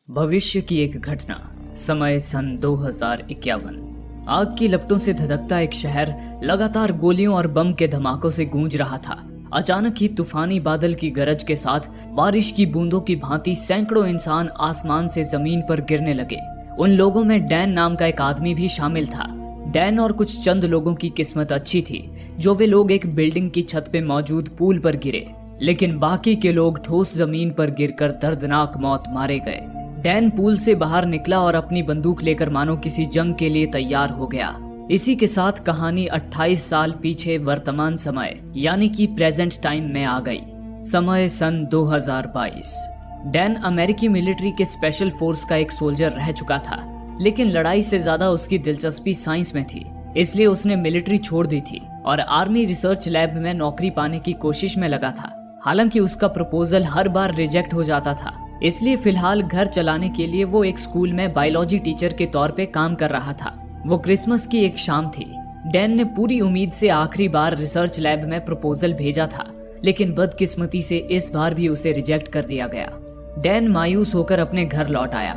भविष्य की एक घटना। समय सन 2051। आग की लपटों से धधकता एक शहर लगातार गोलियों और बम के धमाकों से गूंज रहा था। अचानक ही तूफानी बादल की गरज के साथ बारिश की बूंदों की भांति सैकड़ों इंसान आसमान से जमीन पर गिरने लगे। उन लोगों में डैन नाम का एक आदमी भी शामिल था। डैन और कुछ चंद लोगों की किस्मत अच्छी थी जो वे लोग एक बिल्डिंग की छत पे मौजूद पूल पर गिरे, लेकिन बाकी के लोग ठोस जमीन पर गिरकर दर्दनाक मौत मारे गए। डैन पूल से बाहर निकला और अपनी बंदूक लेकर मानो किसी जंग के लिए तैयार हो गया। इसी के साथ कहानी 28 साल पीछे वर्तमान समय यानी कि प्रेजेंट टाइम में आ गई। समय सन 2022। डैन अमेरिकी मिलिट्री के स्पेशल फोर्स का एक सोल्जर रह चुका था, लेकिन लड़ाई से ज्यादा उसकी दिलचस्पी साइंस में थी, इसलिए उसने मिलिट्री छोड़ दी थी और आर्मी रिसर्च लैब में नौकरी पाने की कोशिश में लगा था। हालांकि उसका प्रपोजल हर बार रिजेक्ट हो जाता था, इसलिए फिलहाल घर चलाने के लिए वो एक स्कूल में बायोलॉजी टीचर के तौर पे काम कर रहा था। वो क्रिसमस की एक शाम थी। डैन ने पूरी उम्मीद से आखिरी बार रिसर्च लैब में प्रपोजल भेजा था, लेकिन बदकिस्मती से इस बार भी उसे रिजेक्ट कर दिया गया। डैन मायूस होकर अपने घर लौट आया।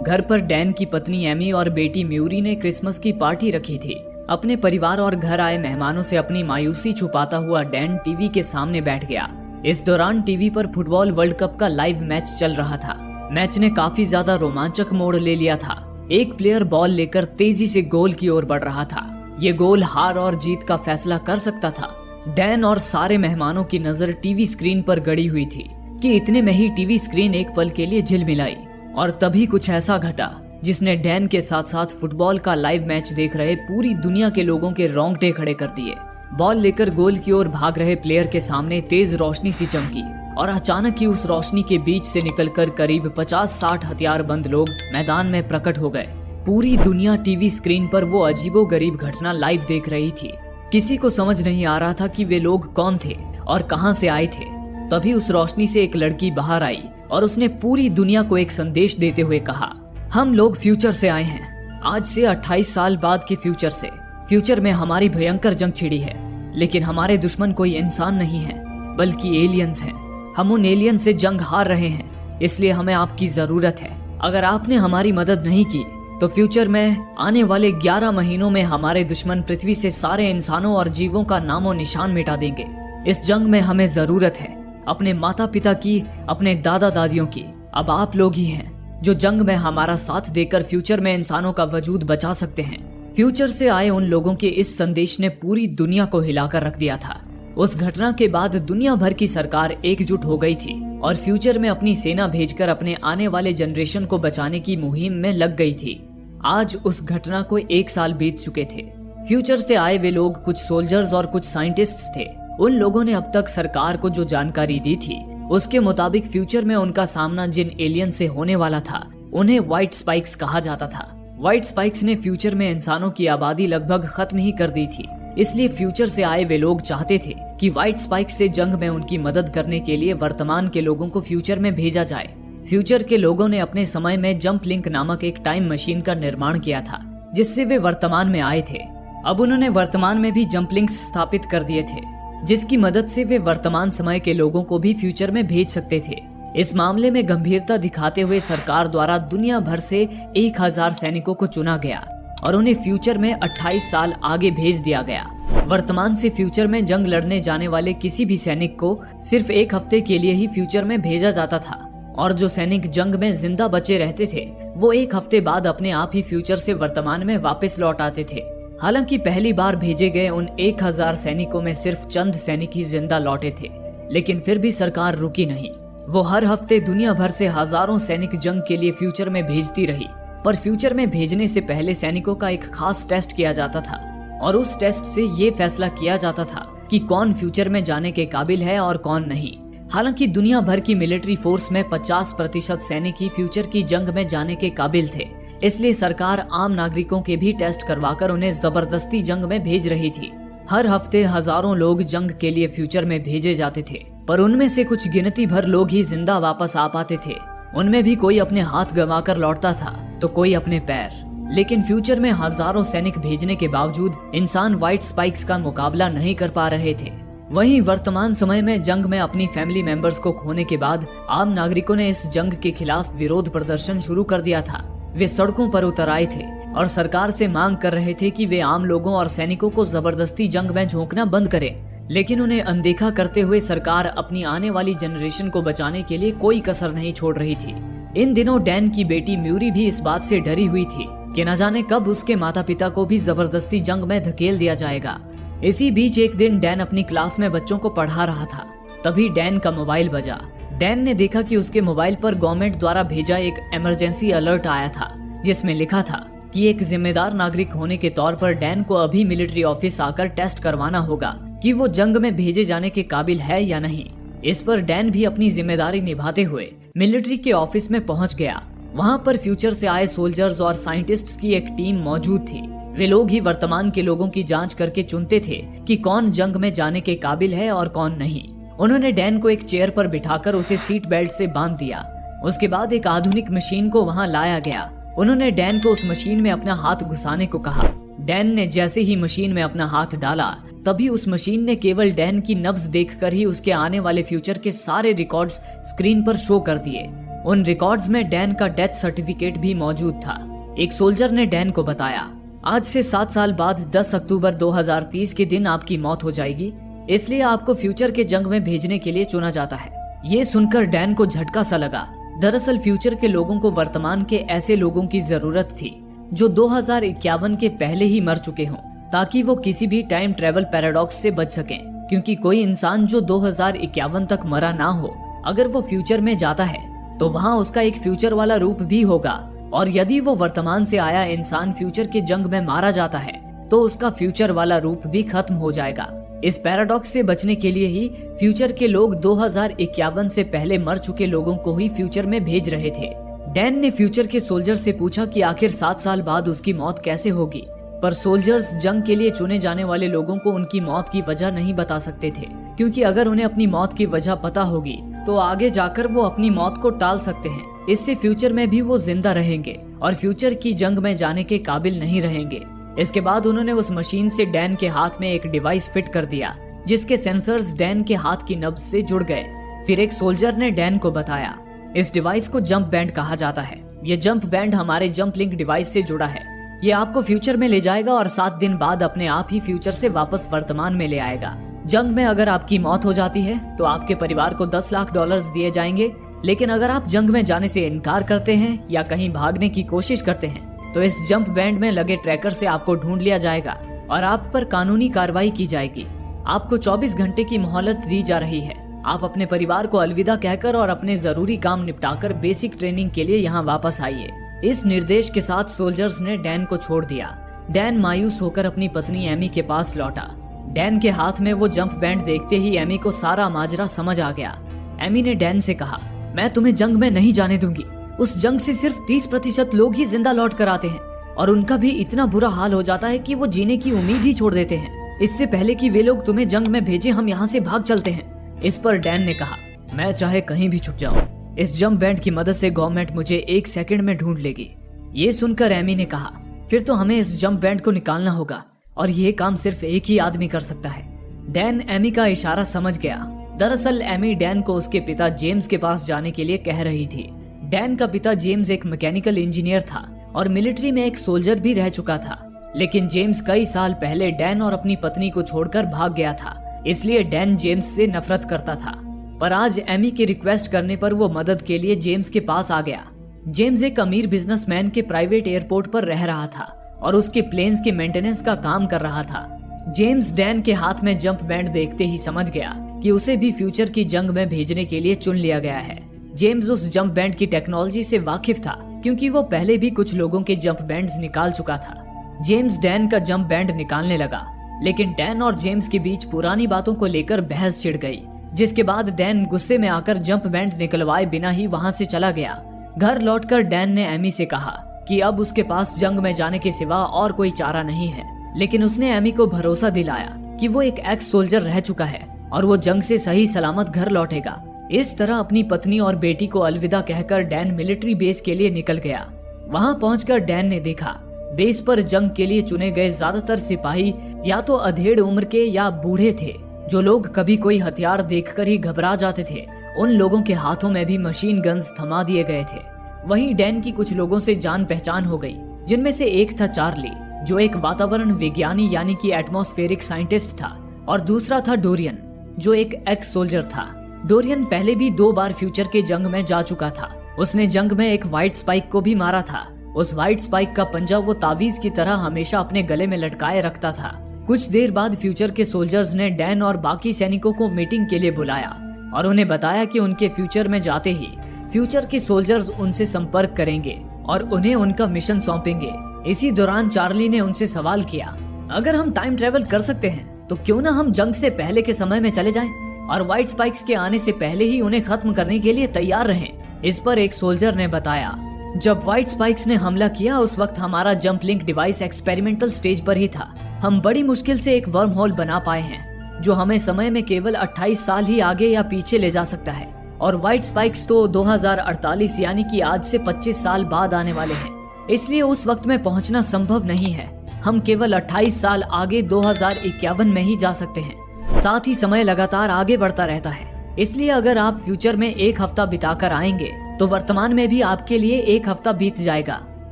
घर पर डैन की पत्नी एमी और बेटी म्यूरी ने क्रिसमस की पार्टी रखी थी। अपने परिवार और घर आए मेहमानों से अपनी मायूसी छुपाता हुआ डैन टीवी के सामने बैठ गया। इस दौरान टीवी पर फुटबॉल वर्ल्ड कप का लाइव मैच चल रहा था। मैच ने काफी ज्यादा रोमांचक मोड़ ले लिया था। एक प्लेयर बॉल लेकर तेजी से गोल की ओर बढ़ रहा था। ये गोल हार और जीत का फैसला कर सकता था। डैन और सारे मेहमानों की नजर टीवी स्क्रीन पर गड़ी हुई थी कि इतने में ही टीवी स्क्रीन एक पल के लिए झिलमिलाई और तभी कुछ ऐसा घटा जिसने डैन के साथ साथ फुटबॉल का लाइव मैच देख रहे पूरी दुनिया के लोगों के रोंगटे खड़े कर दिए। बॉल लेकर गोल की ओर भाग रहे प्लेयर के सामने तेज रोशनी सी चमकी और अचानक ही उस रोशनी के बीच से निकलकर करीब 50-60 हथियारबंद लोग मैदान में प्रकट हो गए। पूरी दुनिया टीवी स्क्रीन पर वो अजीबोगरीब घटना लाइव देख रही थी। किसी को समझ नहीं आ रहा था कि वे लोग कौन थे और कहां से आए थे। तभी उस रोशनी से एक लड़की बाहर आई और उसने पूरी दुनिया को एक संदेश देते हुए कहा, हम लोग फ्यूचर से आए हैं। आज से 28 साल बाद के फ्यूचर से। फ्यूचर में हमारी भयंकर जंग छिड़ी है, लेकिन हमारे दुश्मन कोई इंसान नहीं है बल्कि एलियंस हैं। हम उन एलियन से जंग हार रहे हैं, इसलिए हमें आपकी जरूरत है। अगर आपने हमारी मदद नहीं की तो फ्यूचर में आने वाले 11 महीनों में हमारे दुश्मन पृथ्वी से सारे इंसानों और जीवों का नामो निशान मिटा देंगे। इस जंग में हमें जरूरत है अपने माता पिता की, अपने दादा दादियों की। अब आप लोग ही हैं जो जंग में हमारा साथ देकर फ्यूचर में इंसानों का वजूद बचा सकते हैं। फ्यूचर से आए उन लोगों के इस संदेश ने पूरी दुनिया को हिलाकर रख दिया था। उस घटना के बाद दुनिया भर की सरकार एकजुट हो गई थी और फ्यूचर में अपनी सेना भेजकर अपने आने वाले जनरेशन को बचाने की मुहिम में लग गई थी। आज उस घटना को 1 साल बीत चुके थे। फ्यूचर से आए वे लोग कुछ सोल्जर्स और कुछ साइंटिस्ट्स थे। उन लोगों ने अब तक सरकार को जो जानकारी दी थी उसके मुताबिक फ्यूचर में उनका सामना जिन एलियन से होने वाला था उन्हें व्हाइट स्पाइक्स कहा जाता था। व्हाइट स्पाइक्स ने फ्यूचर में इंसानों की आबादी लगभग खत्म ही कर दी थी, इसलिए फ्यूचर से आए वे लोग चाहते थे कि व्हाइट स्पाइक्स से जंग में उनकी मदद करने के लिए वर्तमान के लोगों को फ्यूचर में भेजा जाए। फ्यूचर के लोगों ने अपने समय में जंप लिंक नामक एक टाइम मशीन का निर्माण किया था जिससे वे वर्तमान में आए थे। अब उन्होंने वर्तमान में भी जंप लिंक्स स्थापित कर दिए थे जिसकी मदद से वे वर्तमान समय के लोगों को भी फ्यूचर में भेज सकते थे। इस मामले में गंभीरता दिखाते हुए सरकार द्वारा दुनिया भर से 1000 सैनिकों को चुना गया और उन्हें फ्यूचर में 28 साल आगे भेज दिया गया। वर्तमान से फ्यूचर में जंग लड़ने जाने वाले किसी भी सैनिक को सिर्फ 1 हफ्ते के लिए ही फ्यूचर में भेजा जाता था और जो सैनिक जंग में जिंदा बचे रहते थे वो 1 हफ्ते बाद अपने आप ही फ्यूचर से वर्तमान में वापस लौट आते थे। हालांकि पहली बार भेजे गए उन 1000 सैनिकों में सिर्फ चंद सैनिक ही जिंदा लौटे थे, लेकिन फिर भी सरकार रुकी नहीं। वो हर हफ्ते दुनिया भर से हजारों सैनिक जंग के लिए फ्यूचर में भेजती रही, पर फ्यूचर में भेजने से पहले सैनिकों का एक खास टेस्ट किया जाता था और उस टेस्ट से ये फैसला किया जाता था कि कौन फ्यूचर में जाने के काबिल है और कौन नहीं। हालांकि दुनिया भर की मिलिट्री फोर्स में 50% सैनिक ही फ्यूचर की जंग में जाने के काबिल थे, इसलिए सरकार आम नागरिकों के भी टेस्ट करवाकर उन्हें जबरदस्ती जंग में भेज रही थी। हर हफ्ते हजारों लोग जंग के लिए फ्यूचर में भेजे जाते थे, पर उनमें से कुछ गिनती भर लोग ही जिंदा वापस आ पाते थे। उनमें भी कोई अपने हाथ गंवाकर लौटता था तो कोई अपने पैर। लेकिन फ्यूचर में हजारों सैनिक भेजने के बावजूद इंसान व्हाइट स्पाइक्स का मुकाबला नहीं कर पा रहे थे। वहीं वर्तमान समय में जंग में अपनी फैमिली मेंबर्स को खोने के बाद आम नागरिकों ने इस जंग के खिलाफ विरोध प्रदर्शन शुरू कर दिया था। वे सड़कों पर उतर आए थे और सरकार से मांग कर रहे थे कि वे आम लोगों और सैनिकों को जबरदस्ती जंग में झोंकना बंद करें। लेकिन उन्हें अनदेखा करते हुए सरकार अपनी आने वाली जनरेशन को बचाने के लिए कोई कसर नहीं छोड़ रही थी। इन दिनों डैन की बेटी म्यूरी भी इस बात से डरी हुई थी कि न जाने कब उसके माता पिता को भी जबरदस्ती जंग में धकेल दिया जाएगा। इसी बीच एक दिन डैन अपनी क्लास में बच्चों को पढ़ा रहा था। तभी डैन का मोबाइल बजा। डैन ने देखा कि उसके मोबाइल पर गवर्नमेंट द्वारा भेजा एक इमरजेंसी अलर्ट आया था, जिसमें लिखा था कि एक जिम्मेदार नागरिक होने के तौर पर डैन को अभी मिलिट्री ऑफिस आकर टेस्ट करवाना होगा कि वो जंग में भेजे जाने के काबिल है या नहीं। इस पर डैन भी अपनी जिम्मेदारी निभाते हुए मिलिट्री के ऑफिस में पहुंच गया। वहां पर फ्यूचर से आए सोल्जर्स और साइंटिस्ट्स की एक टीम मौजूद थी। वे लोग ही वर्तमान के लोगों की जांच करके चुनते थे कि कौन जंग में जाने के काबिल है और कौन नहीं। उन्होंने डैन को एक चेयर पर बिठाकर उसे सीट बेल्ट से बांध दिया। उसके बाद एक आधुनिक मशीन को वहां लाया गया। उन्होंने डैन को उस मशीन में अपना हाथ घुसाने को कहा। डैन ने जैसे ही मशीन में अपना हाथ डाला, तभी उस मशीन ने केवल डैन की नब्ज देखकर ही उसके आने वाले फ्यूचर के सारे रिकॉर्ड्स स्क्रीन पर शो कर दिए। उन रिकॉर्ड्स में डैन का डेथ सर्टिफिकेट भी मौजूद था। एक सोल्जर ने डैन को बताया, आज से 7 साल बाद 10 अक्टूबर 2030 के दिन आपकी मौत हो जाएगी, इसलिए आपको फ्यूचर के जंग में भेजने के लिए चुना जाता है। ये सुनकर डैन को झटका सा लगा। दरअसल फ्यूचर के लोगों को वर्तमान के ऐसे लोगों की जरूरत थी जो 2051 के पहले ही मर चुके हों, ताकि वो किसी भी टाइम ट्रेवल पैराडॉक्स से बच सकें। क्योंकि कोई इंसान जो 2051 तक मरा ना हो, अगर वो फ्यूचर में जाता है तो वहाँ उसका एक फ्यूचर वाला रूप भी होगा, और यदि वो वर्तमान से आया इंसान फ्यूचर के जंग में मारा जाता है तो उसका फ्यूचर वाला रूप भी खत्म हो जाएगा। इस पैराडॉक्स से बचने के लिए ही फ्यूचर के लोग 2051 से पहले मर चुके लोगों को ही फ्यूचर में भेज रहे थे। डैन ने फ्यूचर के सोल्जर से पूछा कि आखिर 7 साल बाद उसकी मौत कैसे होगी, पर सोल्जर्स जंग के लिए चुने जाने वाले लोगों को उनकी मौत की वजह नहीं बता सकते थे, क्योंकि अगर उन्हें अपनी मौत की वजह पता होगी तो आगे जाकर वो अपनी मौत को टाल सकते हैं। इससे फ्यूचर में भी वो जिंदा रहेंगे और फ्यूचर की जंग में जाने के काबिल नहीं रहेंगे। इसके बाद उन्होंने उस मशीन से डैन के हाथ में एक डिवाइस फिट कर दिया, जिसके सेंसर्स डैन के हाथ की नब्ज से जुड़ गए। फिर एक सोल्जर ने डैन को बताया, इस डिवाइस को जंप बैंड कहा जाता है। ये जंप बैंड हमारे जंप लिंक डिवाइस से जुड़ा है। ये आपको फ्यूचर में ले जाएगा और 7 दिन बाद अपने आप ही फ्यूचर से वापस वर्तमान में ले आएगा। जंग में अगर आपकी मौत हो जाती है तो आपके परिवार को $10 लाख दिए जाएंगे, लेकिन अगर आप जंग में जाने से इनकार करते हैं या कहीं भागने की कोशिश करते हैं तो इस जंप बैंड में लगे ट्रैकर से आपको ढूंढ लिया जाएगा और आप पर कानूनी कार्रवाई की जाएगी। आपको 24 घंटे की मोहलत दी जा रही है। आप अपने परिवार को अलविदा कहकर और अपने जरूरी काम निपटाकर बेसिक ट्रेनिंग के लिए यहाँ वापस आइए। इस निर्देश के साथ सोल्जर्स ने डैन को छोड़ दिया। डैन मायूस होकर अपनी पत्नी एमी के पास लौटा। डैन के हाथ में वो जंप बैंड देखते ही एमी को सारा माजरा समझ आ गया। एमी ने डैन से कहा, मैं तुम्हें जंग में नहीं जाने दूंगी। उस जंग से सिर्फ 30% लोग ही जिंदा लौट कर आते हैं और उनका भी इतना बुरा हाल हो जाता है कि वो जीने की उम्मीद ही छोड़ देते हैं। इससे पहले कि वे लोग तुम्हें जंग में भेजे, हम यहाँ से भाग चलते हैं। इस पर डैन ने कहा, मैं चाहे कहीं भी छुप जाऊं, इस जंप बैंड की मदद से गवर्नमेंट मुझे 1 सेकंड में ढूंढ लेगी। ये सुनकर एमी ने कहा, फिर तो हमें इस जंप बैंड को निकालना होगा और ये काम सिर्फ एक ही आदमी कर सकता है। डैन एमी का इशारा समझ गया। दरअसल एमी डैन को उसके पिता जेम्स के पास जाने के लिए कह रही थी। डैन का पिता जेम्स एक मैकेनिकल इंजीनियर था और मिलिट्री में एक सोल्जर भी रह चुका था, लेकिन जेम्स कई साल पहले डैन और अपनी पत्नी को छोड़कर भाग गया था। इसलिए डैन जेम्स से नफरत करता था। पर आज एमी के रिक्वेस्ट करने पर वो मदद के लिए जेम्स के पास आ गया। जेम्स एक अमीर बिजनेसमैन के प्राइवेट एयरपोर्ट पर रह रहा था और उसके प्लेन्स के मेंटेनेंस का काम कर रहा था। जेम्स डैन के हाथ में जंप बैंड देखते ही समझ गया कि उसे भी फ्यूचर की जंग में भेजने के लिए चुन लिया गया है। जेम्स उस जंप बैंड की टेक्नोलॉजी से वाकिफ था, क्योंकि वो पहले भी कुछ लोगों के जंप बैंड्स निकाल चुका था। जेम्स डैन का जंप बैंड निकालने लगा, लेकिन डैन और जेम्स के बीच पुरानी बातों को लेकर बहस छिड़ गई, जिसके बाद डैन गुस्से में आकर जंप बैंड निकलवाए बिना ही वहां से चला गया। घर लौटकर डैन ने एमी से कहा कि अब उसके पास जंग में जाने के सिवा और कोई चारा नहीं है, लेकिन उसने एमी को भरोसा दिलाया कि वो एक एक्स सोल्जर रह चुका है और वो जंग से सही सलामत घर लौटेगा। इस तरह अपनी पत्नी और बेटी को अलविदा कहकर डैन मिलिट्री बेस के लिए निकल गया। वहां पहुंचकर डैन ने देखा बेस पर जंग के लिए चुने गए ज्यादातर सिपाही या तो अधेड़ उम्र के या बूढ़े थे। जो लोग कभी कोई हथियार देखकर ही घबरा जाते थे, उन लोगों के हाथों में भी मशीन गन्स थमा दिए गए थे। वहीं डैन की कुछ लोगों से जान पहचान हो गई, जिनमें से एक था चार्ली, जो एक वातावरण विज्ञानी यानी कि एटमॉस्फेरिक साइंटिस्ट था, और दूसरा था डोरियन, जो एक एक्स सोल्जर था। डोरियन पहले भी 2 बार फ्यूचर के जंग में जा चुका था। उसने जंग में एक व्हाइट स्पाइक को भी मारा था। उस व्हाइट स्पाइक का पंजा वो तावीज की तरह हमेशा अपने गले में लटकाए रखता था। कुछ देर बाद फ्यूचर के सोल्जर्स ने डैन और बाकी सैनिकों को मीटिंग के लिए बुलाया और उन्हें बताया कि उनके फ्यूचर में जाते ही फ्यूचर के सोल्जर्स उनसे संपर्क करेंगे और उन्हें उनका मिशन सौंपेंगे। इसी दौरान चार्ली ने उनसे सवाल किया, अगर हम टाइम ट्रेवल कर सकते हैं तो क्यों ना हम जंग से पहले के समय में चले जाएं और व्हाइट स्पाइक्स के आने से पहले ही उन्हें खत्म करने के लिए तैयार रहें। इस पर एक सोल्जर ने बताया, जब व्हाइट स्पाइक्स ने हमला किया उस वक्त हमारा jump link device experimental stage पर ही था। हम बड़ी मुश्किल से एक वर्म होल बना पाए हैं जो हमें समय में केवल 28 साल ही आगे या पीछे ले जा सकता है, और व्हाइट स्पाइक्स तो 2048 यानी कि आज से 25 साल बाद आने वाले हैं, इसलिए उस वक्त में पहुंचना संभव नहीं है। हम केवल 28 साल आगे 2051 में ही जा सकते हैं। साथ ही समय लगातार आगे बढ़ता रहता है, इसलिए अगर आप फ्यूचर में 1 हफ्ता बिताकर आएंगे तो वर्तमान में भी आपके लिए 1 हफ्ता बीत जाएगा।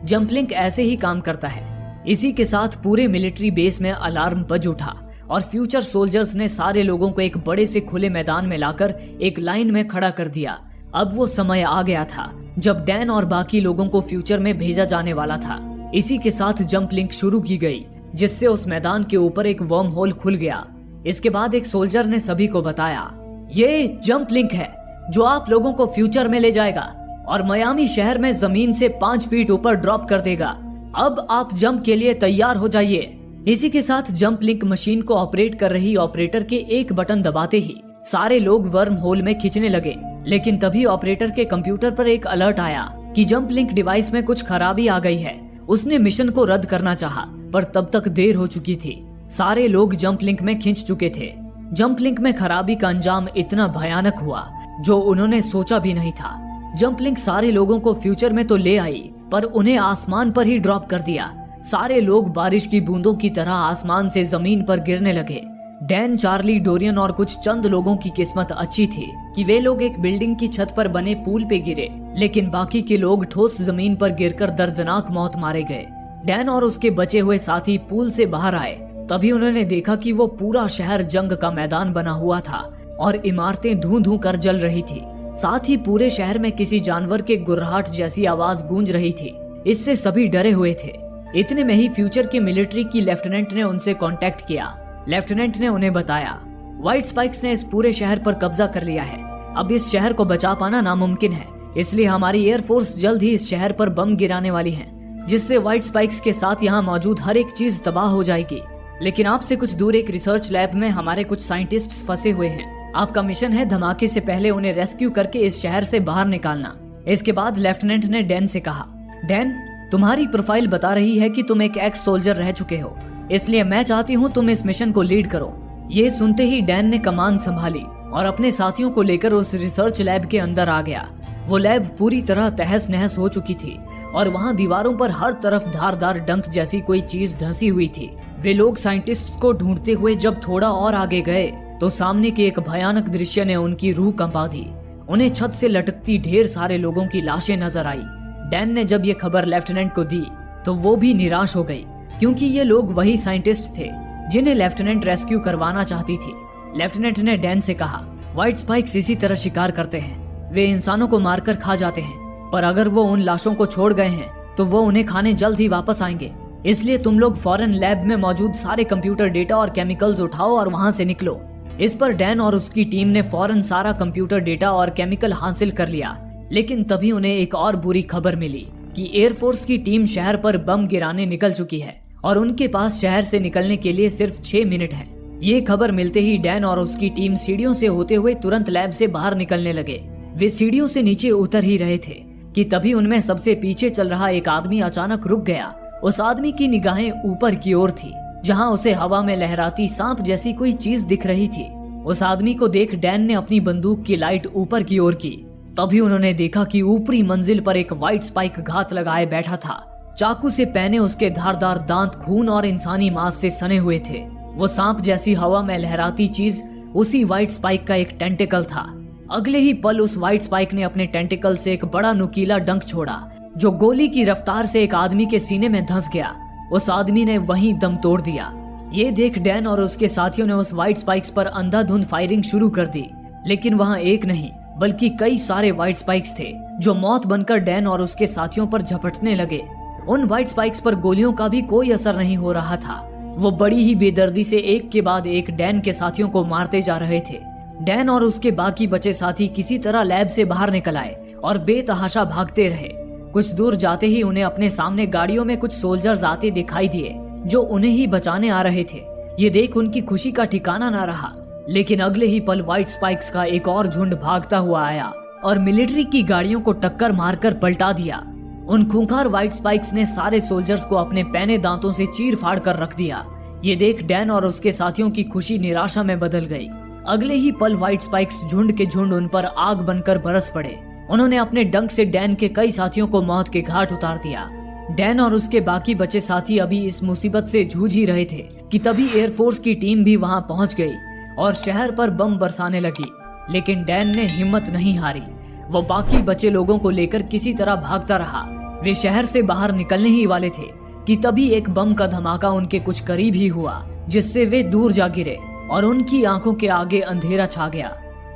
जंप लिंक ऐसे ही काम करता है। इसी के साथ पूरे मिलिट्री बेस में अलार्म बज उठा और फ्यूचर सोल्जर्स ने सारे लोगों को एक बड़े से खुले मैदान में लाकर एक लाइन में खड़ा कर दिया। अब वो समय आ गया था जब डैन और बाकी लोगों को फ्यूचर में भेजा जाने वाला था। इसी के साथ जंप लिंक शुरू की गई, जिससे उस मैदान के ऊपर एक वर्म होल खुल गया। इसके बाद एक सोल्जर ने सभी को बताया, ये जंप लिंक है जो आप लोगों को फ्यूचर में ले जाएगा और मियामी शहर में जमीन से 5 फीट ऊपर ड्रॉप कर देगा। अब आप जंप के लिए तैयार हो जाइए। इसी के साथ जंप लिंक मशीन को ऑपरेट कर रही ऑपरेटर के एक बटन दबाते ही सारे लोग वर्म होल में खींचने लगे, लेकिन तभी ऑपरेटर के कंप्यूटर पर एक अलर्ट आया कि जंप लिंक डिवाइस में कुछ खराबी आ गई है। उसने मिशन को रद्द करना चाहा, पर तब तक देर हो चुकी थी। सारे लोग जंप लिंक में खींच चुके थे। जंप लिंक में खराबी का अंजाम इतना भयानक हुआ जो उन्होंने सोचा भी नहीं था। जंप लिंक सारे लोगों को फ्यूचर में तो ले आई, पर उन्हें आसमान पर ही ड्रॉप कर दिया। सारे लोग बारिश की बूंदों की तरह आसमान से जमीन पर गिरने लगे। डैन, चार्ली, डोरियन और कुछ चंद लोगों की किस्मत अच्छी थी कि वे लोग एक बिल्डिंग की छत पर बने पूल पे गिरे, लेकिन बाकी के लोग ठोस जमीन पर गिरकर दर्दनाक मौत मारे गए। डैन और उसके बचे हुए साथी पूल से बाहर आए, तभी उन्होंने देखा कि वो पूरा शहर जंग का मैदान बना हुआ था और इमारतें धूं धूं कर जल रही थी। साथ ही पूरे शहर में किसी जानवर के गुर्राहट जैसी आवाज गूंज रही थी। इससे सभी डरे हुए थे। इतने में ही फ्यूचर की मिलिट्री की लेफ्टिनेंट ने उनसे कांटेक्ट किया। लेफ्टिनेंट ने उन्हें बताया, व्हाइट स्पाइक्स ने इस पूरे शहर पर कब्जा कर लिया है। अब इस शहर को बचा पाना नामुमकिन है, इसलिए हमारी एयरफोर्स जल्द ही इस शहर पर बम गिराने वाली है, जिससे व्हाइट स्पाइक्स के साथ यहाँ मौजूद हर एक चीज तबाह हो जाएगी। लेकिन आपसे कुछ दूर एक रिसर्च लैब में हमारे कुछ साइंटिस्ट्स फंसे हुए हैं। आपका मिशन है धमाके से पहले उन्हें रेस्क्यू करके इस शहर से बाहर निकालना। इसके बाद लेफ्टिनेंट ने डैन से कहा, डैन, तुम्हारी प्रोफाइल बता रही है कि तुम एक एक्स सोल्जर रह चुके हो, इसलिए मैं चाहती हूँ तुम इस मिशन को लीड करो। ये सुनते ही डैन ने कमान संभाली और अपने साथियों को लेकर उस रिसर्च लैब के अंदर आ गया। वो लैब पूरी तरह तहस नहस हो चुकी थी और वहाँ दीवारों पर हर तरफ धारदार डंक जैसी कोई चीज धंसी हुई थी। वे लोग साइंटिस्ट्स को ढूंढते हुए जब थोड़ा और आगे गए तो सामने के एक भयानक दृश्य ने उनकी रूह कंपा दी। उन्हें छत से लटकती ढेर सारे लोगों की लाशें नजर आई। डैन ने जब ये खबर लेफ्टिनेंट को दी तो वो भी निराश हो गई, क्योंकि ये लोग वही साइंटिस्ट थे जिन्हें लेफ्टिनेंट रेस्क्यू करवाना चाहती थी। लेफ्टिनेंट ने डैन से कहा, व्हाइट स्पाइक्स इसी तरह शिकार करते हैं, वे इंसानों को मारकर खा जाते हैं, पर अगर वो उन लाशों को छोड़ गए हैं तो वो उन्हें खाने जल्द ही वापस आएंगे। इसलिए तुम लोग फौरन लैब में मौजूद सारे कंप्यूटर डेटा और केमिकल्स उठाओ और वहां से निकलो। इस पर डैन और उसकी टीम ने फौरन सारा कंप्यूटर डेटा और केमिकल हासिल कर लिया। लेकिन तभी उन्हें एक और बुरी खबर मिली कि एयरफोर्स की टीम शहर पर बम गिराने निकल चुकी है और उनके पास शहर से निकलने के लिए सिर्फ 6 मिनट हैं। ये खबर मिलते ही डैन और उसकी टीम सीढ़ियों से होते हुए तुरंत लैब से बाहर निकलने लगे। वे सीढ़ियों से नीचे उतर ही रहे थे कि तभी उनमें सबसे पीछे चल रहा एक आदमी अचानक रुक गया। उस आदमी की निगाहें ऊपर की ओर थी, जहां उसे हवा में लहराती सांप जैसी कोई चीज दिख रही थी। उस आदमी को देख डैन ने अपनी बंदूक की लाइट ऊपर की ओर की। तभी उन्होंने देखा कि ऊपरी मंजिल पर एक व्हाइट स्पाइक घात लगाए बैठा था। चाकू से पहने उसके धारदार दांत खून और इंसानी मांस से सने हुए थे। वो सांप जैसी हवा में लहराती चीज उसी व्हाइट स्पाइक का एक टेंटिकल था। अगले ही पल उस व्हाइट स्पाइक ने अपने टेंटिकल से एक बड़ा नुकीला डंक छोड़ा जो गोली की रफ्तार से एक आदमी के सीने में धंस गया। उस आदमी ने वहीं दम तोड़ दिया। ये देख डैन और उसके साथियों ने उस व्हाइट स्पाइक्स पर अंधाधुंध फायरिंग शुरू कर दी, लेकिन वहां एक नहीं बल्कि कई सारे व्हाइट स्पाइक्स थे जो मौत बनकर डैन और उसके साथियों पर झपटने लगे। उन व्हाइट स्पाइक्स पर गोलियों का भी कोई असर नहीं हो रहा था। वो बड़ी ही बेदर्दी से एक के बाद एक डैन के साथियों को मारते जा रहे थे। डैन और उसके बाकी बचे साथी किसी तरह लैब से बाहर निकल आए और बेतहाशा भागते रहे। कुछ दूर जाते ही उन्हें अपने सामने गाड़ियों में कुछ सोल्जर्स आते दिखाई दिए जो उन्हें ही बचाने आ रहे थे। ये देख उनकी खुशी का ठिकाना न रहा, लेकिन अगले ही पल व्हाइट स्पाइक्स का एक और झुंड भागता हुआ आया और मिलिट्री की गाड़ियों को टक्कर मारकर पलटा दिया। उन खूंखार व्हाइट स्पाइक्स ने सारे सोल्जर्स को अपने पैने दांतों से चीर फाड़ कर रख दिया। ये देख डैन और उसके साथियों की खुशी निराशा में बदल गई। अगले ही पल व्हाइट स्पाइक्स झुंड के झुंड उन पर आग बनकर बरस पड़े। उन्होंने अपने डंक से डैन के कई साथियों को मौत के घाट उतार दिया। डैन और उसके बाकी बचे साथी अभी इस मुसीबत से जूझ ही रहे थे कि तभी एयरफोर्स की टीम भी वहां पहुंच गई और शहर पर बम बरसाने लगी। लेकिन डैन ने हिम्मत नहीं हारी। वो बाकी बचे लोगों को लेकर किसी तरह भागता रहा। वे शहर से बाहर निकलने ही वाले थे कि तभी एक बम का धमाका उनके कुछ करीब ही हुआ, जिससे वे दूर जा गिरे और उनकी आंखों के आगे अंधेरा छा गया।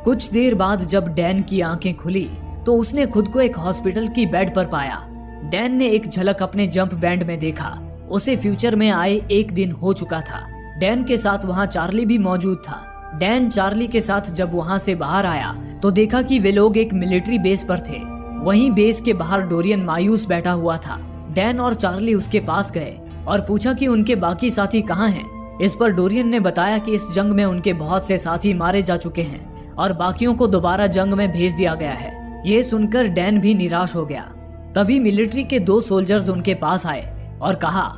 कुछ देर बाद जब डैन की आंखें खुली तो उसने खुद को एक हॉस्पिटल की बेड पर पाया। डैन ने एक झलक अपने जंप बैंड में देखा। उसे फ्यूचर में आए एक दिन हो चुका था। डैन के साथ वहां चार्ली भी मौजूद था। डैन चार्ली के साथ जब वहां से बाहर आया तो देखा कि वे लोग एक मिलिट्री बेस पर थे। वहीं बेस के बाहर डोरियन मायूस बैठा हुआ था। डैन और चार्ली उसके पास गए और पूछा कि उनके बाकी साथी कहाँ हैं। इस पर डोरियन ने बताया कि इस जंग में उनके बहुत से साथी मारे जा चुके हैं और बाकियों को दोबारा जंग में भेज दिया गया है। ये सुनकर डैन भी निराश हो गया। तभी मिलिट्री के 2 सोल्जर्स उनके पास आए और कहा,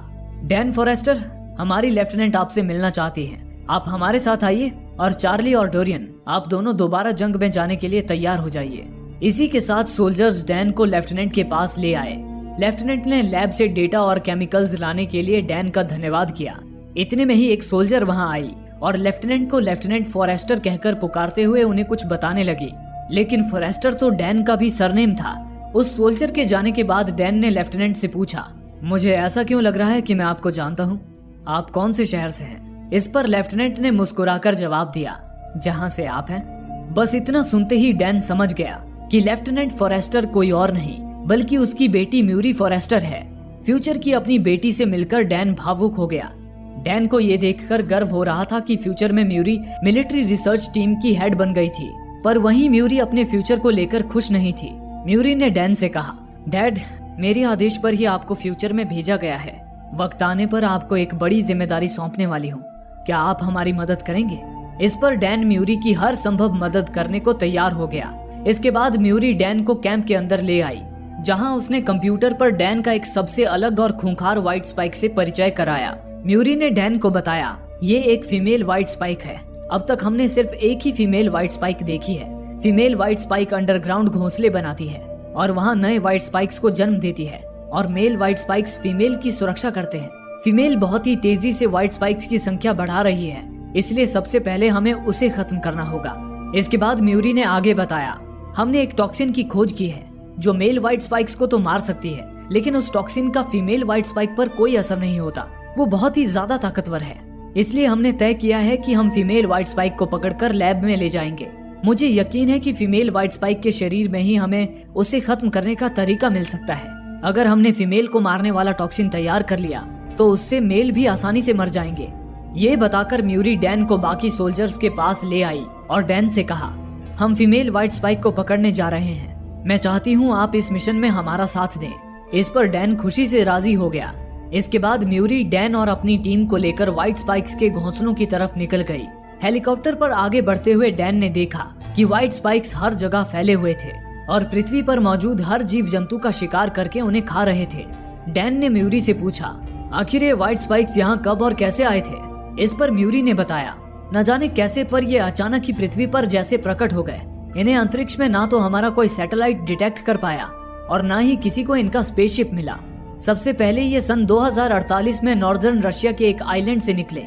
डैन फॉरेस्टर, हमारी लेफ्टिनेंट आपसे मिलना चाहती है, आप हमारे साथ आइए और चार्ली और डोरियन आप दोनों दोबारा जंग में जाने के लिए तैयार हो जाइए। इसी के साथ सोल्जर्स डैन को लेफ्टिनेंट के पास ले आए। लेफ्टिनेंट ने लैब से डेटा और केमिकल्स लाने के लिए डैन का धन्यवाद किया। इतने में ही एक सोल्जर वहां आई और लेफ्टिनेंट को लेफ्टिनेंट फॉरेस्टर कहकर पुकारते हुए उन्हें कुछ बताने लगी। लेकिन फॉरेस्टर तो डैन का भी सरनेम था। उस सोल्जर के जाने के बाद डैन ने लेफ्टिनेंट से पूछा, मुझे ऐसा क्यों लग रहा है कि मैं आपको जानता हूँ, आप कौन से शहर से हैं? इस पर लेफ्टिनेंट ने मुस्कुराकर जवाब दिया, जहाँ से आप हैं। बस इतना सुनते ही डैन समझ गया कि लेफ्टिनेंट फॉरेस्टर कोई और नहीं बल्कि उसकी बेटी म्यूरी फॉरेस्टर है। फ्यूचर की अपनी बेटी से मिलकर डैन भावुक हो गया। डैन को ये देखकर गर्व हो रहा था कि फ्यूचर में म्यूरी मिलिट्री रिसर्च टीम की हेड बन गई थी, पर वहीं म्यूरी अपने फ्यूचर को लेकर खुश नहीं थी। म्यूरी ने डैन से कहा, डैड, मेरे आदेश पर ही आपको फ्यूचर में भेजा गया है। वक्त आने पर आपको एक बड़ी जिम्मेदारी सौंपने वाली हूँ, क्या आप हमारी मदद करेंगे? इस पर डैन म्यूरी की हर संभव मदद करने को तैयार हो गया। इसके बाद म्यूरी डैन को कैंप के अंदर ले आई, जहां उसने कंप्यूटर पर डैन का एक सबसे अलग और खूंखार व्हाइट स्पाइक से परिचय कराया। म्यूरी ने डैन को बताया, ये एक फीमेल व्हाइट स्पाइक है। अब तक हमने सिर्फ एक ही फीमेल व्हाइट स्पाइक देखी है। फीमेल व्हाइट स्पाइक अंडरग्राउंड घोंसले बनाती है और वहां नए व्हाइट स्पाइक्स को जन्म देती है और मेल व्हाइट स्पाइक्स फीमेल की सुरक्षा करते हैं। फीमेल बहुत ही तेजी से व्हाइट स्पाइक्स की संख्या बढ़ा रही है, इसलिए सबसे पहले हमें उसे खत्म करना होगा। इसके बाद म्यूरी ने आगे बताया, हमने एक टॉक्सिन की खोज की है जो मेल व्हाइट स्पाइक्स को तो मार सकती है, लेकिन उस टॉक्सिन का फीमेल व्हाइट स्पाइक पर कोई असर नहीं होता। वो बहुत ही ज्यादा ताकतवर है, इसलिए हमने तय किया है कि हम फीमेल व्हाइट स्पाइक को पकड़कर लैब में ले जाएंगे। मुझे यकीन है कि फीमेल व्हाइट स्पाइक के शरीर में ही हमें उसे खत्म करने का तरीका मिल सकता है। अगर हमने फीमेल को मारने वाला टॉक्सिन तैयार कर लिया तो उससे मेल भी आसानी से मर जाएंगे। ये बताकर म्यूरी डैन को बाकी सोल्जर्स के पास ले आई और डैन से कहा, हम फीमेल व्हाइट स्पाइक को पकड़ने जा रहे हैं। मैं चाहती हूँ आप इस मिशन में हमारा साथ दें। इस पर डैन खुशी से राजी हो गया। इसके बाद म्यूरी डैन और अपनी टीम को लेकर व्हाइट स्पाइक्स के घोंसलों की तरफ निकल गई। हेलीकॉप्टर पर आगे बढ़ते हुए डैन ने देखा कि व्हाइट स्पाइक्स हर जगह फैले हुए थे और पृथ्वी पर मौजूद हर जीव जंतु का शिकार करके उन्हें खा रहे थे। डैन ने म्यूरी से पूछा, आखिर ये व्हाइट स्पाइक्स यहाँ कब और कैसे आए थे? इस पर म्यूरी ने बताया, न जाने कैसे पर ये अचानक ही पृथ्वी पर जैसे प्रकट हो गए। इन्हें अंतरिक्ष में ना तो हमारा कोई सैटेलाइट डिटेक्ट कर पाया और ना ही किसी को इनका स्पेसशिप मिला। सबसे पहले ये सन 2048 में नॉर्दर्न रशिया के एक आइलैंड से निकले।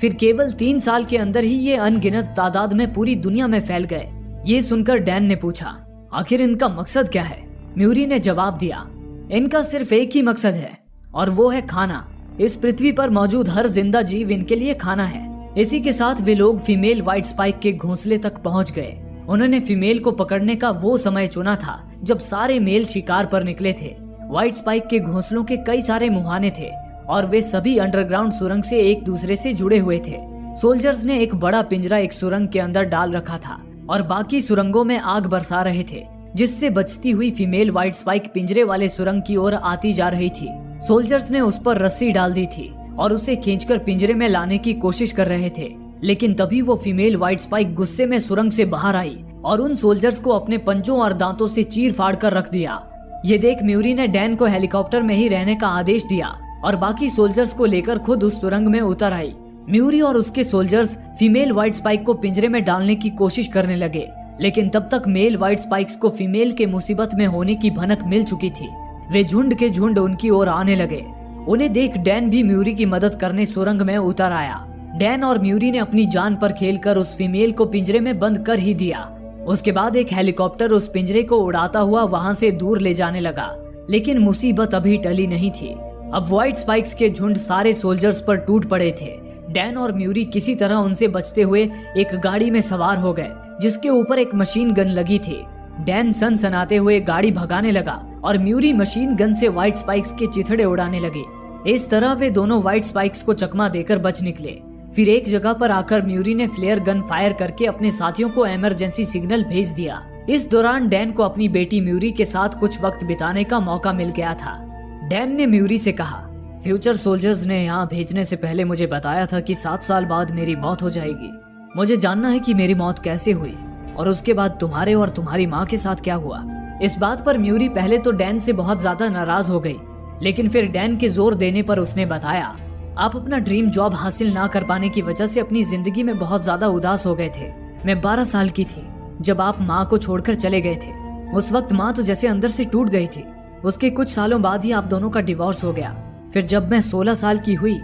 फिर केवल 3 साल के अंदर ही ये अनगिनत तादाद में पूरी दुनिया में फैल गए। ये सुनकर डैन ने पूछा, आखिर इनका मकसद क्या है? म्यूरी ने जवाब दिया, इनका सिर्फ एक ही मकसद है और वो है खाना। इस पृथ्वी पर मौजूद हर जिंदा जीव इनके लिए खाना है। इसी के साथ वे लोग फीमेल व्हाइट स्पाइक के घोंसले तक पहुंच गए। उन्होंने फीमेल को पकड़ने का वो समय चुना था जब सारे मेल शिकार पर निकले थे। व्हाइट स्पाइक के घोंसलों के कई सारे मुहाने थे और वे सभी अंडरग्राउंड सुरंग से एक दूसरे से जुड़े हुए थे। सोल्जर्स ने एक बड़ा पिंजरा एक सुरंग के अंदर डाल रखा था और बाकी सुरंगों में आग बरसा रहे थे, जिससे बचती हुई फीमेल व्हाइट स्पाइक पिंजरे वाले सुरंग की ओर आती जा रही थी। सोल्जर्स ने उस पर रस्सी डाल दी थी और उसे खींचकर पिंजरे में लाने की कोशिश कर रहे थे, लेकिन तभी वो फीमेल व्हाइट स्पाइक गुस्से में सुरंग से बाहर आई और उन सोल्जर्स को अपने पंजों और दांतों से चीर फाड़ कर रख दिया। ये देख म्यूरी ने डैन को हेलीकॉप्टर में ही रहने का आदेश दिया और बाकी सोल्जर्स को लेकर खुद उस सुरंग में उतर आई। म्यूरी और उसके सोल्जर्स फीमेल व्हाइट स्पाइक को पिंजरे में डालने की कोशिश करने लगे, लेकिन तब तक मेल व्हाइट स्पाइक्स को फीमेल के मुसीबत में होने की भनक मिल चुकी थी। वे झुंड के झुंड उनकी ओर आने लगे। उन्हें देख डैन भी म्यूरी की मदद करने सुरंग में उतर आया। डैन और म्यूरी ने अपनी जान पर खेलकर उस फीमेल को पिंजरे में बंद कर ही दिया। उसके बाद एक हेलीकॉप्टर उस पिंजरे को उड़ाता हुआ वहां से दूर ले जाने लगा, लेकिन मुसीबत अभी टली नहीं थी। अब व्हाइट स्पाइक्स के झुंड सारे सोल्जर्स पर टूट पड़े थे। डैन और म्यूरी किसी तरह उनसे बचते हुए एक गाड़ी में सवार हो गए, जिसके ऊपर एक मशीन गन लगी थी। डैन सनसनाते हुए गाड़ी भगाने लगा और म्यूरी मशीन गन से व्हाइट स्पाइक्स के चिथड़े उड़ाने लगे। इस तरह वे दोनों व्हाइट स्पाइक्स को चकमा देकर बच निकले। फिर एक जगह पर आकर म्यूरी ने फ्लेयर गन फायर करके अपने साथियों को इमरजेंसी सिग्नल भेज दिया। इस दौरान डैन को अपनी बेटी म्यूरी के साथ कुछ वक्त बिताने का मौका मिल गया था। डैन ने म्यूरी से कहा, फ्यूचर सोल्जर्स ने यहाँ भेजने से पहले मुझे बताया था कि 7 साल बाद मेरी मौत हो जाएगी। मुझे जानना है कि मेरी मौत कैसे हुई और उसके बाद तुम्हारे और तुम्हारी माँ के साथ क्या हुआ। इस बात पर म्यूरी पहले तो डैन से बहुत ज्यादा नाराज हो गई, लेकिन फिर डैन के जोर देने पर उसने बताया, आप अपना ड्रीम जॉब हासिल ना कर पाने की वजह से अपनी जिंदगी में बहुत ज्यादा उदास हो गए थे। मैं 12 साल की थी जब आप माँ को छोड़कर चले गए थे। उस वक्त माँ तो जैसे अंदर से टूट गई थी। उसके कुछ सालों बाद ही आप दोनों का डिवोर्स हो गया। फिर जब मैं 16 साल की हुई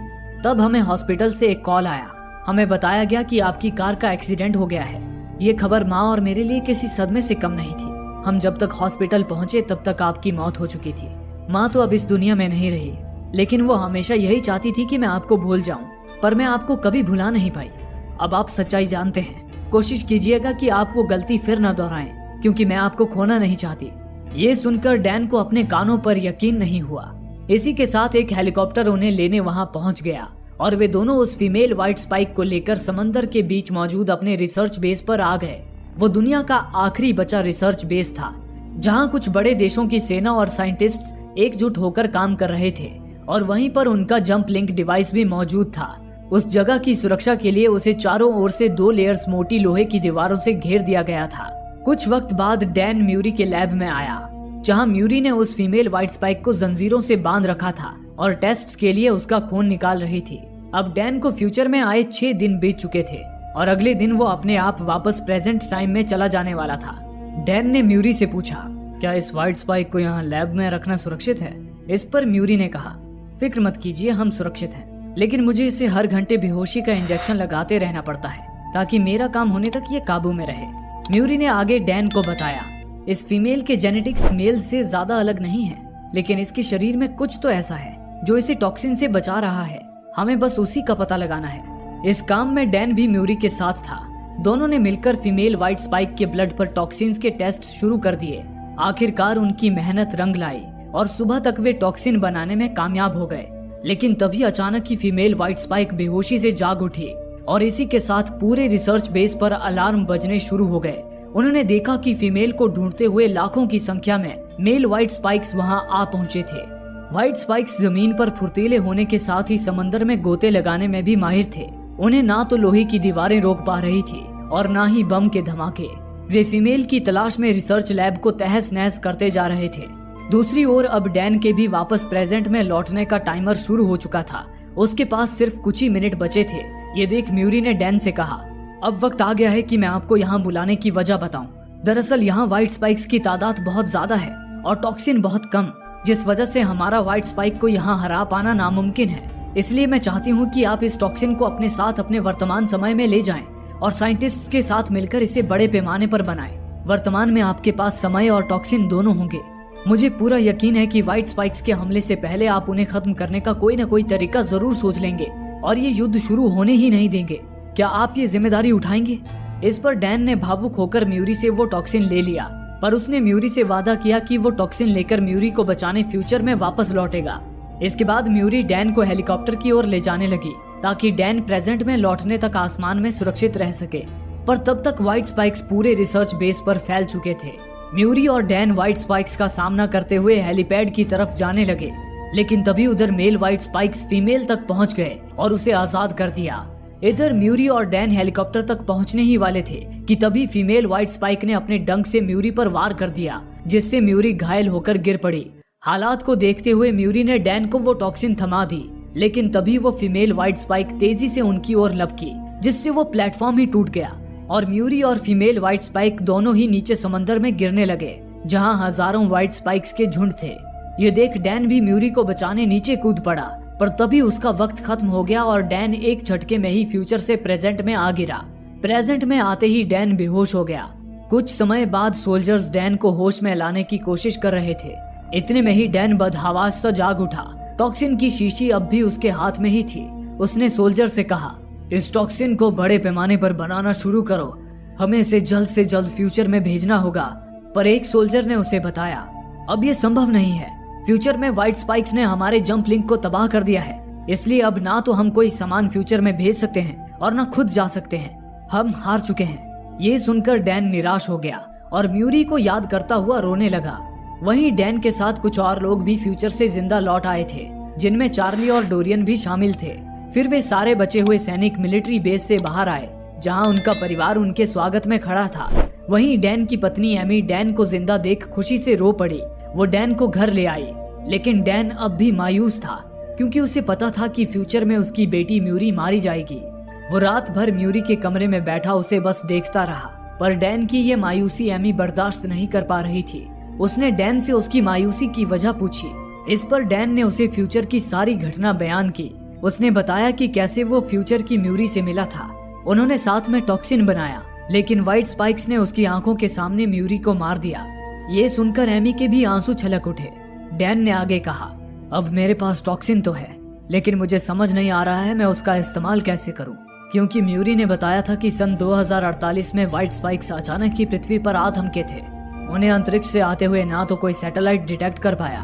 तब हमें हॉस्पिटल से एक कॉल आया। हमें बताया गया कि आपकी कार का एक्सीडेंट हो गया है। ये खबर माँ और मेरे लिए किसी सदमे से कम नहीं थी। हम जब तक हॉस्पिटल पहुंचे तब तक आपकी मौत हो चुकी थी। माँ तो अब इस दुनिया में नहीं रही, लेकिन वो हमेशा यही चाहती थी कि मैं आपको भूल जाऊं, पर मैं आपको कभी भुला नहीं पाई। अब आप सच्चाई जानते हैं। कोशिश कीजिएगा कि आप वो गलती फिर न दोहराएं, क्योंकि मैं आपको खोना नहीं चाहती। ये सुनकर डैन को अपने कानों पर यकीन नहीं हुआ। इसी के साथ एक हेलीकॉप्टर उन्हें लेने वहां पहुंच गया और वे दोनों उस फीमेल व्हाइट स्पाइक को लेकर समंदर के बीच मौजूद अपने रिसर्च बेस पर आ गए। वो दुनिया का आखिरी बचा रिसर्च बेस था, जहां कुछ बड़े देशों की सेना और साइंटिस्ट्स एकजुट होकर काम कर रहे थे और वहीं पर उनका जंप लिंक डिवाइस भी मौजूद था। उस जगह की सुरक्षा के लिए उसे चारों ओर से 2 लेयर्स मोटी लोहे की दीवारों से घेर दिया गया था। कुछ वक्त बाद डैन म्यूरी के लैब में आया, जहां म्यूरी ने उस फीमेल व्हाइट स्पाइक को जंजीरों से बांध रखा था और टेस्ट के लिए उसका खून निकाल रही थी। अब डैन को फ्यूचर में आए 6 दिन बीत चुके थे और अगले दिन वो अपने आप वापस प्रेजेंट टाइम में चला जाने वाला था। डैन ने म्यूरी से पूछा, क्या इस व्हाइट स्पाइक को यहाँ लैब में रखना सुरक्षित है? इस पर म्यूरी ने कहा, फिक्र मत कीजिए, हम सुरक्षित हैं, लेकिन मुझे इसे हर घंटे बेहोशी का इंजेक्शन लगाते रहना पड़ता है ताकि मेरा काम होने तक ये काबू में रहे। म्यूरी ने आगे डैन को बताया, इस फीमेल के जेनेटिक्स मेल से ज्यादा अलग नहीं है, लेकिन इसके शरीर में कुछ तो ऐसा है जो इसे टॉक्सिन से बचा रहा है। हमें बस उसी का पता लगाना है। इस काम में डैन भी म्यूरी के साथ था। दोनों ने मिलकर फीमेल व्हाइट स्पाइक के ब्लड पर टॉक्सिन्स के टेस्ट शुरू कर दिए। आखिरकार उनकी मेहनत रंग लाई और सुबह तक वे टॉक्सिन बनाने में कामयाब हो गए। लेकिन तभी अचानक ही फीमेल व्हाइट स्पाइक बेहोशी से जाग उठी और इसी के साथ पूरे रिसर्च बेस पर अलार्म बजने शुरू हो गए। उन्होंने देखा कि फीमेल को ढूंढते हुए लाखों की संख्या में मेल व्हाइट स्पाइक्स वहां आ पहुंचे थे। व्हाइट स्पाइक्स जमीन पर फुर्तीले होने के साथ ही समंदर में गोते लगाने में भी माहिर थे। उन्हें ना तो लोहे की दीवारें रोक पा रही थी और ना ही बम के धमाके। वे फीमेल की तलाश में रिसर्च लैब को तहस नहस करते जा रहे थे। दूसरी ओर अब डैन के भी वापस प्रेजेंट में लौटने का टाइमर शुरू हो चुका था। उसके पास सिर्फ कुछ ही मिनट बचे थे। ये देख म्यूरी ने डैन से कहा, अब वक्त आ गया है कि मैं आपको यहाँ बुलाने की वजह बताऊं। दरअसल यहाँ व्हाइट स्पाइक्स की तादाद बहुत ज्यादा है और टॉक्सिन बहुत कम, जिस वजह से हमारा व्हाइट स्पाइक को यहाँ हरा पाना नामुमकिन है। इसलिए मैं चाहती हूँ कि आप इस टॉक्सिन को अपने साथ अपने वर्तमान समय में ले जाएं और साइंटिस्ट के साथ मिलकर इसे बड़े पैमाने पर बनाएं। वर्तमान में आपके पास समय और टॉक्सिन दोनों होंगे। मुझे पूरा यकीन है कि व्हाइट स्पाइक्स के हमले से पहले आप उन्हें खत्म करने का कोई न कोई तरीका जरूर सोच लेंगे और ये युद्ध शुरू होने ही नहीं देंगे। क्या आप ये जिम्मेदारी उठाएंगे? इस पर डैन ने भावुक होकर म्यूरी से वो टॉक्सिन ले लिया, पर उसने म्यूरी से वादा किया कि वो टॉक्सिन लेकर म्यूरी को बचाने फ्यूचर में वापस लौटेगा। इसके बाद म्यूरी डैन को हेलीकॉप्टर की ओर ले जाने लगी ताकि डैन प्रेजेंट में लौटने तक आसमान में सुरक्षित रह सके, पर तब तक व्हाइट स्पाइक्स पूरे रिसर्च बेस पर फैल चुके थे। म्यूरी और डैन व्हाइट स्पाइक्स का सामना करते हुए हेलीपैड की तरफ जाने लगे, लेकिन तभी उधर मेल व्हाइट स्पाइक्स फीमेल तक पहुंच गए और उसे आजाद कर दिया। इधर म्यूरी और डैन हेलीकॉप्टर तक पहुंचने ही वाले थे कि तभी फीमेल व्हाइट स्पाइक ने अपने डंक से म्यूरी पर वार कर दिया, जिससे म्यूरी घायल होकर गिर पड़ी। हालात को देखते हुए म्यूरी ने डैन को वो टॉक्सिन थमा दी, लेकिन तभी वो फीमेल व्हाइट स्पाइक तेजी से उनकी ओर लपकी, जिससे वो प्लेटफॉर्म ही टूट गया और म्यूरी और फीमेल व्हाइट स्पाइक दोनों ही नीचे समंदर में गिरने लगे, जहां हजारों व्हाइट स्पाइक्स के झुंड थे। ये देख डैन भी म्यूरी को बचाने नीचे कूद पड़ा, पर तभी उसका वक्त खत्म हो गया और डैन एक झटके में ही फ्यूचर से प्रेजेंट में आ गिरा। प्रेजेंट में आते ही डैन बेहोश हो गया। कुछ समय बाद सोल्जर्स डैन को होश में लाने की कोशिश कर रहे थे। इतने में ही डैन बदहवास सा जाग उठा। टॉक्सिन की शीशी अब भी उसके हाथ में ही थी। उसने सोल्जर से कहा, इस टॉक्सिन को बड़े पैमाने पर बनाना शुरू करो, हमें इसे जल्द से जल्द फ्यूचर में भेजना होगा। पर एक सोल्जर ने उसे बताया, अब ये संभव नहीं है, फ्यूचर में व्हाइट स्पाइक्स ने हमारे जंप लिंक को तबाह कर दिया है, इसलिए अब ना तो हम कोई सामान फ्यूचर में भेज सकते हैं और ना खुद जा सकते हैं, हम हार चुके हैं। ये सुनकर डैन निराश हो गया और म्यूरी को याद करता हुआ रोने लगा। वहीं डैन के साथ कुछ और लोग भी फ्यूचर से जिंदा लौट आए थे, जिनमें चार्ली और डोरियन भी शामिल थे। फिर वे सारे बचे हुए सैनिक मिलिट्री बेस से बाहर आए, जहां उनका परिवार उनके स्वागत में खड़ा था। वहीं डैन की पत्नी एमी डैन को जिंदा देख खुशी से रो पड़ी। वो डैन को घर ले आई, लेकिन डैन अब भी मायूस था, क्योंकि उसे पता था कि फ्यूचर में उसकी बेटी म्यूरी मारी जाएगी। वो रात भर म्यूरी के कमरे में बैठा उसे बस देखता रहा, पर डैन की ये मायूसी एमी बर्दाश्त नहीं कर पा रही थी। उसने डैन से उसकी मायूसी की वजह पूछी। इस पर डैन ने उसे फ्यूचर की सारी घटना बयान की। उसने बताया कि कैसे वो फ्यूचर की म्यूरी से मिला था। उन्होंने साथ में टॉक्सिन बनाया, लेकिन व्हाइट स्पाइक्स ने उसकी आंखों के सामने म्यूरी को मार दिया। ये सुनकर एमी के भी आंसू छलक उठे। डैन ने आगे कहा, अब मेरे पास टॉक्सिन तो है, लेकिन मुझे समझ नहीं आ रहा है मैं उसका इस्तेमाल कैसे करूं, क्योंकि म्यूरी ने बताया था कि सन 2048 में व्हाइट स्पाइक्स अचानक ही पृथ्वी पर आ धमके थे। उन्हें अंतरिक्ष से आते हुए ना तो कोई सैटेलाइट डिटेक्ट कर पाया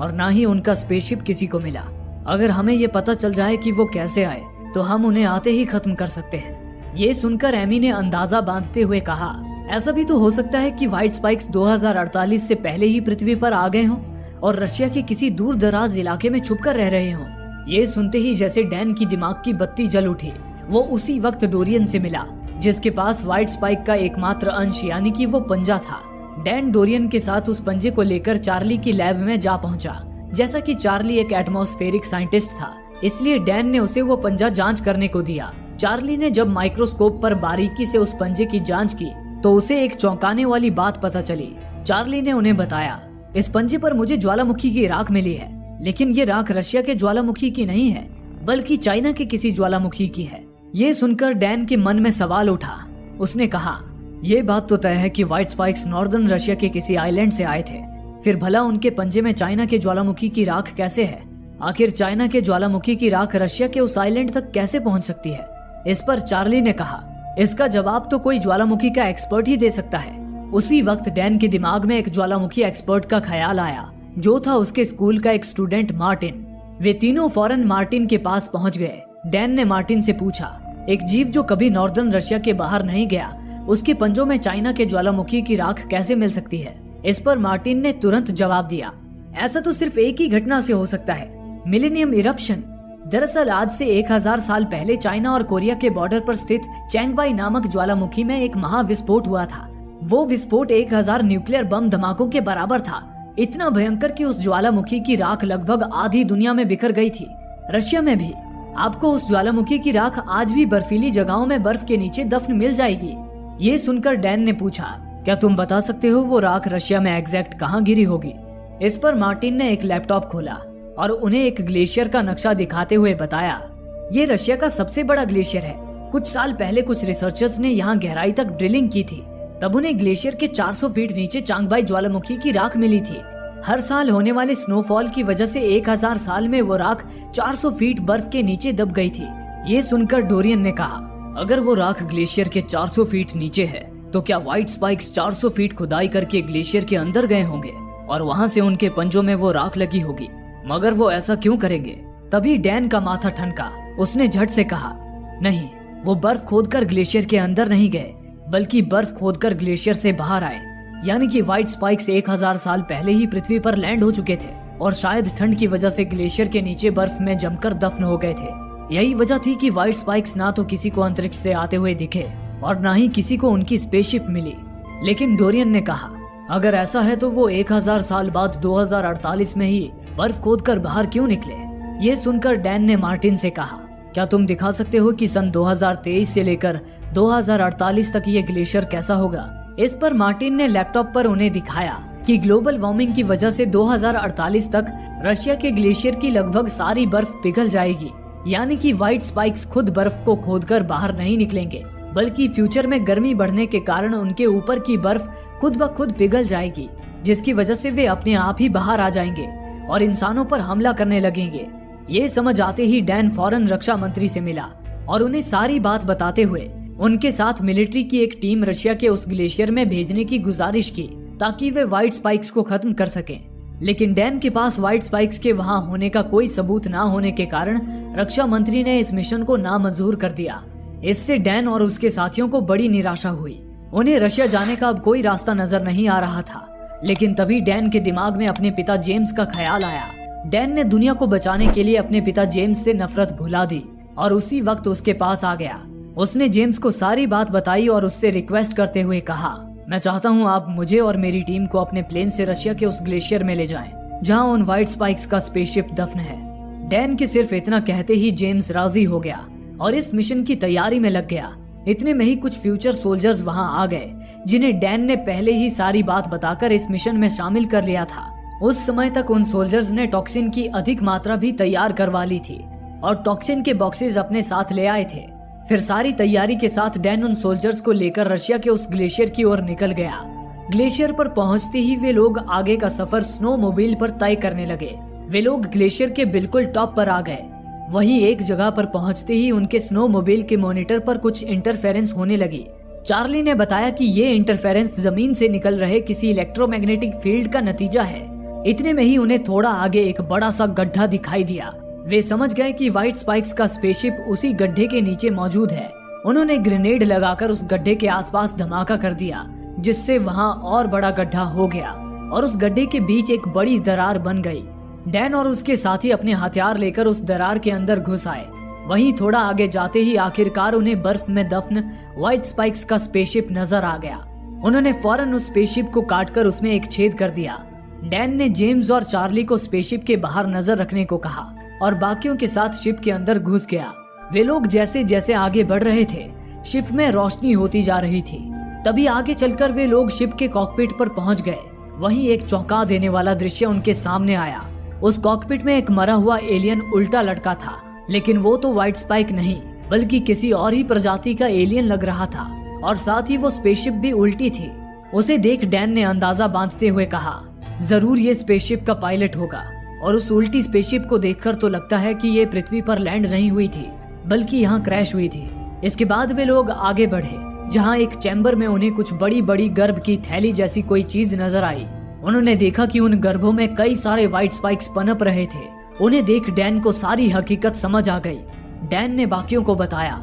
और ना ही उनका स्पेसशिप किसी को मिला। अगर हमें ये पता चल जाए कि वो कैसे आए, तो हम उन्हें आते ही खत्म कर सकते हैं। ये सुनकर एमी ने अंदाजा बांधते हुए कहा, ऐसा भी तो हो सकता है कि व्हाइट स्पाइक्स 2048 से पहले ही पृथ्वी पर आ गए हों और रशिया के किसी दूर दराज इलाके में छुपकर रह रहे हों। ये सुनते ही जैसे डैन की दिमाग की बत्ती जल उठी। वो उसी वक्त डोरियन से मिला, जिसके पास व्हाइट स्पाइक का एकमात्र अंश यानी कि वो पंजा था। डैन डोरियन के साथ उस पंजे को लेकर चार्ली की लैब में जा पहुंचा। जैसा कि चार्ली एक एटमॉस्फेरिक साइंटिस्ट था, इसलिए डैन ने उसे वो पंजा जांच करने को दिया। चार्ली ने जब माइक्रोस्कोप पर बारीकी से उस पंजे की जांच की, तो उसे एक चौंकाने वाली बात पता चली। चार्ली ने उन्हें बताया, इस पंजे पर मुझे ज्वालामुखी की राख मिली है, लेकिन ये राख रशिया के ज्वालामुखी की नहीं है, बल्कि चाइना के किसी ज्वालामुखी की है। ये सुनकर डैन के मन में सवाल उठा। उसने कहा, ये बात तो तय है कि व्हाइट स्पाइक्स नॉर्दर्न रशिया के किसी आइलैंड से आए थे, फिर भला उनके पंजे में चाइना के ज्वालामुखी की राख कैसे है? आखिर चाइना के ज्वालामुखी की राख रशिया के उस आइलैंड तक कैसे पहुंच सकती है? इस पर चार्ली ने कहा, इसका जवाब तो कोई ज्वालामुखी का एक्सपर्ट ही दे सकता है। उसी वक्त डैन के दिमाग में एक ज्वालामुखी एक्सपर्ट का ख्याल आया, जो था उसके स्कूल का एक स्टूडेंट मार्टिन। वे तीनों फौरन मार्टिन के पास पहुंच गए। डैन ने मार्टिन से पूछा, एक जीव जो कभी नॉर्दर्न रशिया के बाहर नहीं गया, उसके पंजों में चाइना के ज्वालामुखी की राख कैसे मिल सकती है? इस पर मार्टिन ने तुरंत जवाब दिया, ऐसा तो सिर्फ एक ही घटना से हो सकता है, मिलेनियम इरप्शन। दरअसल आज से 1000 साल पहले चाइना और कोरिया के बॉर्डर पर स्थित चैंगबाई नामक ज्वालामुखी में एक महाविस्फोट हुआ था। वो विस्फोट 1000 न्यूक्लियर बम धमाकों के बराबर था, इतना भयंकर कि उस ज्वालामुखी की राख लगभग आधी दुनिया में बिखर गई थी, रशिया में भी। आपको उस ज्वालामुखी की राख आज भी बर्फीली जगहों में बर्फ के नीचे दफन मिल जाएगी। ये सुनकर डैन ने पूछा, क्या तुम बता सकते हो वो राख रशिया में एग्जैक्ट कहाँ गिरी होगी? इस पर मार्टिन ने एक लैपटॉप खोला और उन्हें एक ग्लेशियर का नक्शा दिखाते हुए बताया, ये रशिया का सबसे बड़ा ग्लेशियर है। कुछ साल पहले कुछ रिसर्चर्स ने यहाँ गहराई तक ड्रिलिंग की थी, तब उन्हें ग्लेशियर के 400 फीट नीचे चांगबाई ज्वालामुखी की राख मिली थी। हर साल होने वाले स्नोफॉल की वजह से 1000 साल में वो राख 400 फीट बर्फ के नीचे दब गई थी। ये सुनकर डोरियन ने कहा, अगर वो राख ग्लेशियर के 400 फीट नीचे है तो क्या व्हाइट स्पाइक्स 400 फीट खुदाई करके ग्लेशियर के अंदर गए होंगे और वहाँ से उनके पंजों में वो राख लगी होगी? मगर वो ऐसा क्यों करेंगे? तभी डैन का माथा ठनका। उसने झट से कहा, नहीं, वो बर्फ खोदकर ग्लेशियर के अंदर नहीं गए, बल्कि बर्फ खोदकर ग्लेशियर से बाहर आए। यानी कि व्हाइट स्पाइक्स 1000 साल पहले ही पृथ्वी पर लैंड हो चुके थे और शायद ठंड की वजह से ग्लेशियर के नीचे बर्फ में जमकर दफन हो गए थे। यही वजह थी कि व्हाइट स्पाइक्स ना तो किसी को अंतरिक्ष से आते हुए दिखे और ना ही किसी को उनकी स्पेसशिप मिली। लेकिन डोरियन ने कहा, अगर ऐसा है तो वो 1000 साल बाद 2048 में ही बर्फ खोदकर बाहर क्यों निकले? ये सुनकर डैन ने मार्टिन से कहा, क्या तुम दिखा सकते हो कि सन 2023 से लेकर 2048 तक ये ग्लेशियर कैसा होगा? इस पर मार्टिन ने लैपटॉप पर उन्हें दिखाया कि ग्लोबल वार्मिंग की वजह से 2048 तक रशिया के ग्लेशियर की लगभग सारी बर्फ पिघल जाएगी। यानी कि व्हाइट स्पाइक्स खुद बर्फ को खोदकर बाहर नहीं निकलेंगे, बल्कि फ्यूचर में गर्मी बढ़ने के कारण उनके ऊपर की बर्फ खुद ब खुद पिघल जाएगी, जिसकी वजह से वे अपने आप ही बाहर आ जाएंगे और इंसानों पर हमला करने लगेंगे। ये समझ आते ही डैन फौरन रक्षा मंत्री से मिला और उन्हें सारी बात बताते हुए उनके साथ मिलिट्री की एक टीम रशिया के उस ग्लेशियर में भेजने की गुजारिश की ताकि वे व्हाइट स्पाइक्स को खत्म कर सकें। लेकिन डैन के पास व्हाइट स्पाइक्स के वहां होने का कोई सबूत ना होने के कारण रक्षा मंत्री ने इस मिशन को नामंजूर कर दिया। इससे डैन और उसके साथियों को बड़ी निराशा हुई। उन्हें रशिया जाने का अब कोई रास्ता नजर नहीं आ रहा था। लेकिन तभी डैन के दिमाग में अपने पिता जेम्स का ख्याल आया। डैन ने दुनिया को बचाने के लिए अपने पिता जेम्स से नफरत भुला दी और उसी वक्त उसके पास आ गया। उसने जेम्स को सारी बात बताई और उससे रिक्वेस्ट करते हुए कहा, मैं चाहता हूँ आप मुझे और मेरी टीम को अपने प्लेन से रशिया के उस ग्लेशियर में ले जाएं, जहाँ उन व्हाइट स्पाइक्स का स्पेसशिप दफन है। डैन के सिर्फ इतना कहते ही जेम्स राजी हो गया और इस मिशन की तैयारी में लग गया। इतने में ही कुछ फ्यूचर सोल्जर्स वहाँ आ गए, जिन्हें डैन ने पहले ही सारी बात बताकर इस मिशन में शामिल कर लिया था। उस समय तक उन सोल्जर्स ने टॉक्सिन की अधिक मात्रा भी तैयार करवा ली थी और टॉक्सिन के बॉक्सेस अपने साथ ले आए थे। फिर सारी तैयारी के साथ डैन उन सोल्जर्स को लेकर रशिया के उस ग्लेशियर की ओर निकल गया। ग्लेशियर पर पहुंचते ही वे लोग आगे का सफर स्नोमोबाइल पर तय करने लगे। वे लोग ग्लेशियर के बिल्कुल टॉप पर आ गए। वहीं एक जगह पर पहुंचते ही उनके स्नोमोबाइल के मॉनिटर पर कुछ इंटरफेरेंस होने लगी। चार्ली ने बताया कि ये इंटरफेरेंस जमीन से निकल रहे किसी इलेक्ट्रोमैग्नेटिक फील्ड का नतीजा है। इतने में ही उन्हें थोड़ा आगे एक बड़ा सा गड्ढा दिखाई दिया। वे समझ गए कि व्हाइट स्पाइक्स का स्पेसशिप उसी गड्ढे के नीचे मौजूद है। उन्होंने ग्रेनेड लगाकर उस गड्ढे के आसपास धमाका कर दिया, जिससे वहां और बड़ा गड्ढा हो गया और उस गड्ढे के बीच एक बड़ी दरार बन गई। डैन और उसके साथी अपने हथियार लेकर उस दरार के अंदर घुस आए। वहीं थोड़ा आगे जाते ही आखिरकार उन्हें बर्फ में दफन व्हाइट स्पाइक्स का स्पेसशिप नजर आ गया। उन्होंने फौरन उस स्पेसशिप को काटकर उसमें एक छेद कर दिया। डैन ने जेम्स और चार्ली को स्पेसशिप के बाहर नजर रखने को कहा और बाकियों के साथ शिप के अंदर घुस गया। वे लोग जैसे जैसे आगे बढ़ रहे थे, शिप में रोशनी होती जा रही थी। तभी आगे चलकर वे लोग शिप के कॉकपिट पर पहुंच गए। वहीं एक चौंका देने वाला दृश्य उनके सामने आया। उस कॉकपिट में एक मरा हुआ एलियन उल्टा लटका था, लेकिन वो तो व्हाइट स्पाइक नहीं बल्कि किसी और ही प्रजाति का एलियन लग रहा था और साथ ही वो स्पेसशिप भी उल्टी थी। उसे देख डैन ने अंदाजा बांधते हुए कहा, जरूर ये स्पेसशिप का पायलट होगा। और उस उल्टी स्पेसशिप को देखकर तो लगता है कि ये पृथ्वी पर लैंड नहीं हुई थी बल्कि यहाँ क्रैश हुई थी। इसके बाद वे लोग आगे बढ़े, जहाँ एक चैम्बर में उन्हें कुछ बड़ी बड़ी गर्भ की थैली जैसी कोई चीज नजर आई। उन्होंने देखा कि उन गर्भों में कई सारे व्हाइट स्पाइक्स पनप रहे थे। उन्हें देख डैन को सारी हकीकत समझ आ गई। डैन ने बाकियों को बताया,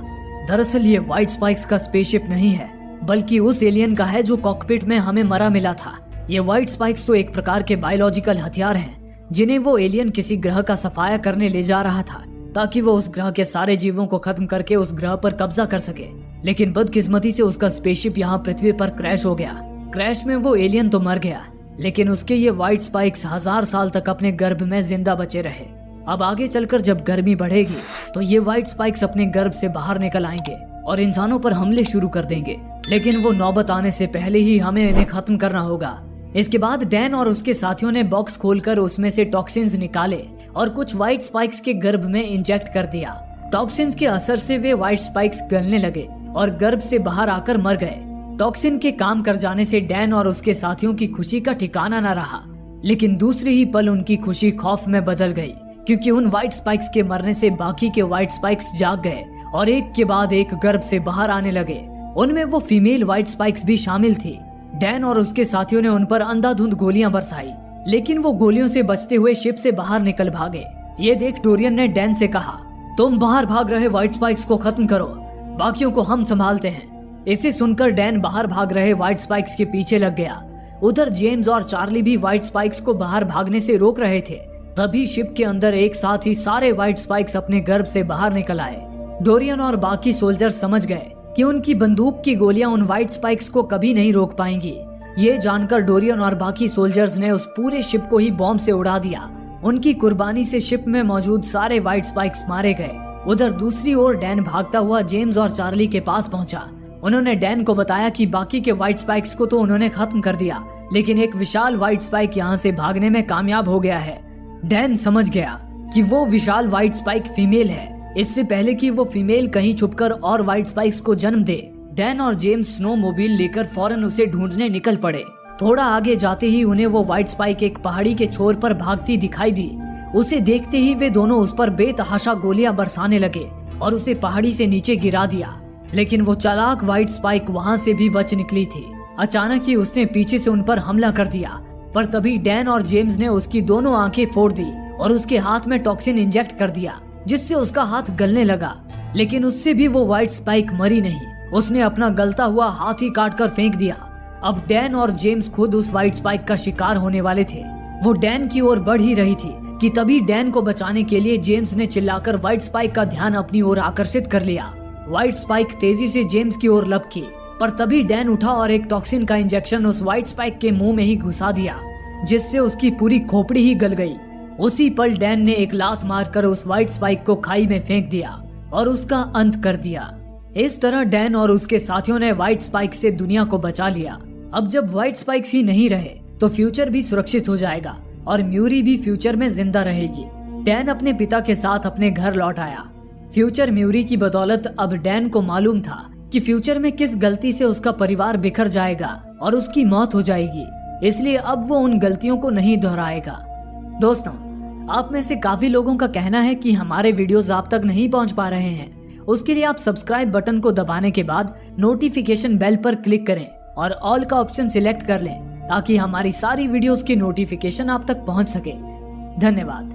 दरअसल ये व्हाइट स्पाइक्स का स्पेसशिप नहीं है बल्कि उस एलियन का है जो कॉकपिट में हमें मरा मिला था। ये व्हाइट स्पाइक्स तो एक प्रकार के बायोलॉजिकल हथियार हैं जिन्हें वो एलियन किसी ग्रह का सफाया करने ले जा रहा था ताकि वो उस ग्रह के सारे जीवों को खत्म करके उस ग्रह पर कब्जा कर सके। लेकिन बदकिस्मती से उसका स्पेसशिप यहाँ पृथ्वी पर क्रैश हो गया। क्रैश में वो एलियन तो मर गया, लेकिन उसके ये व्हाइट स्पाइक्स 1000 साल तक अपने गर्भ में जिंदा बचे रहे। अब आगे चलकर जब गर्मी बढ़ेगी तो ये व्हाइट स्पाइक्स अपने गर्भ से बाहर निकल आएंगे और इंसानों पर हमले शुरू कर देंगे। लेकिन वो नौबत आने से पहले ही हमें इन्हें खत्म करना होगा, इसके बाद डैन और उसके साथियों ने बॉक्स खोलकर उसमें से टॉक्सिन्स निकाले और कुछ व्हाइट स्पाइक्स के गर्भ में इंजेक्ट कर दिया। टॉक्सिन्स के असर से वे व्हाइट स्पाइक्स गलने लगे और गर्भ से बाहर आकर मर गए। टॉक्सिन के काम कर जाने से डैन और उसके साथियों की खुशी का ठिकाना न रहा, लेकिन दूसरे ही पल उनकी खुशी खौफ में बदल गई, क्योंकि उन व्हाइट स्पाइक्स के मरने से बाकी के व्हाइट स्पाइक्स जाग गए और एक के बाद एक गर्भ से बाहर आने लगे। उनमें वो फीमेल व्हाइट स्पाइक्स भी शामिल थी। डैन और उसके साथियों ने उन पर अंधाधुंध गोलियां बरसाई, लेकिन वो गोलियों से बचते हुए शिप से बाहर निकल भागे। ये देख डोरियन ने डैन से कहा, तुम बाहर भाग रहे व्हाइट स्पाइक्स को खत्म करो, बाकियों को हम संभालते हैं। इसे सुनकर डैन बाहर भाग रहे व्हाइट स्पाइक्स के पीछे लग गया। उधर जेम्स और चार्ली भी व्हाइट स्पाइक्स को बाहर भागने से रोक रहे थे। तभी शिप के अंदर एक साथ ही सारे व्हाइट स्पाइक्स अपने गर्भ से बाहर निकल आए। डोरियन और बाकी सोल्जर समझ गए कि उनकी बंदूक की गोलियां उन व्हाइट स्पाइक्स को कभी नहीं रोक पाएंगी। ये जानकर डोरियन और बाकी सोल्जर्स ने उस पूरे शिप को ही बॉम्ब से उड़ा दिया। उनकी कुर्बानी से शिप में मौजूद सारे व्हाइट स्पाइक्स मारे गए। उधर दूसरी ओर डैन भागता हुआ जेम्स और चार्ली के पास पहुंचा। उन्होंने डैन को बताया कि बाकी के व्हाइट स्पाइक्स को तो उन्होंने खत्म कर दिया, लेकिन एक विशाल व्हाइट स्पाइक यहाँ से भागने में कामयाब हो गया है। डैन समझ गया कि वो विशाल व्हाइट स्पाइक फीमेल है। इससे पहले कि वो फीमेल कहीं छुपकर और व्हाइट स्पाइक्स को जन्म दे, डैन और जेम्स स्नोमोबाइल लेकर फौरन उसे ढूंढने निकल पड़े। थोड़ा आगे जाते ही उन्हें वो व्हाइट स्पाइक एक पहाड़ी के छोर पर भागती दिखाई दी। उसे देखते ही वे दोनों उस पर बेतहाशा गोलियां बरसाने लगे और उसे पहाड़ी से नीचे गिरा दिया, लेकिन वो चालाक व्हाइट स्पाइक वहां से भी बच निकली थी। अचानक ही उसने पीछे से उन पर हमला कर दिया, पर तभी डैन और जेम्स ने उसकी दोनों आंखें फोड़ दी और उसके हाथ में टॉक्सिन इंजेक्ट कर दिया, जिससे उसका हाथ गलने लगा। लेकिन उससे भी वो व्हाइट स्पाइक मरी नहीं। उसने अपना गलता हुआ हाथ ही काटकर फेंक दिया। अब डैन और जेम्स खुद उस व्हाइट स्पाइक का शिकार होने वाले थे। वो डैन की ओर बढ़ ही रही थी कि तभी डैन को बचाने के लिए जेम्स ने चिल्लाकर व्हाइट स्पाइक का ध्यान अपनी ओर आकर्षित कर लिया। व्हाइट स्पाइक तेजी से जेम्स की ओर लपकी, पर तभी डैन उठा और एक टॉक्सिन का इंजेक्शन उस व्हाइट स्पाइक के मुंह में ही घुसा दिया, जिससे उसकी पूरी खोपड़ी ही गल गई। उसी पल डैन ने एक लात मारकर उस व्हाइट स्पाइक को खाई में फेंक दिया और उसका अंत कर दिया। इस तरह डैन और उसके साथियों ने व्हाइट स्पाइक से दुनिया को बचा लिया। अब जब व्हाइट स्पाइक्स ही नहीं रहे तो फ्यूचर भी सुरक्षित हो जाएगा और म्यूरी भी फ्यूचर में जिंदा रहेगी। डैन अपने पिता के साथ अपने घर लौट आया। फ्यूचर म्यूरी की बदौलत अब डैन को मालूम था कि फ्यूचर में किस गलती से उसका परिवार बिखर जाएगा और उसकी मौत हो जाएगी, इसलिए अब वो उन गलतियों को नहीं दोहराएगा। दोस्तों, आप में से काफी लोगों का कहना है कि हमारे वीडियोस आप तक नहीं पहुंच पा रहे हैं। उसके लिए आप सब्सक्राइब बटन को दबाने के बाद नोटिफिकेशन बेल पर क्लिक करें और ऑल का ऑप्शन सिलेक्ट कर लें, ताकि हमारी सारी वीडियोस की नोटिफिकेशन आप तक पहुंच सके। धन्यवाद।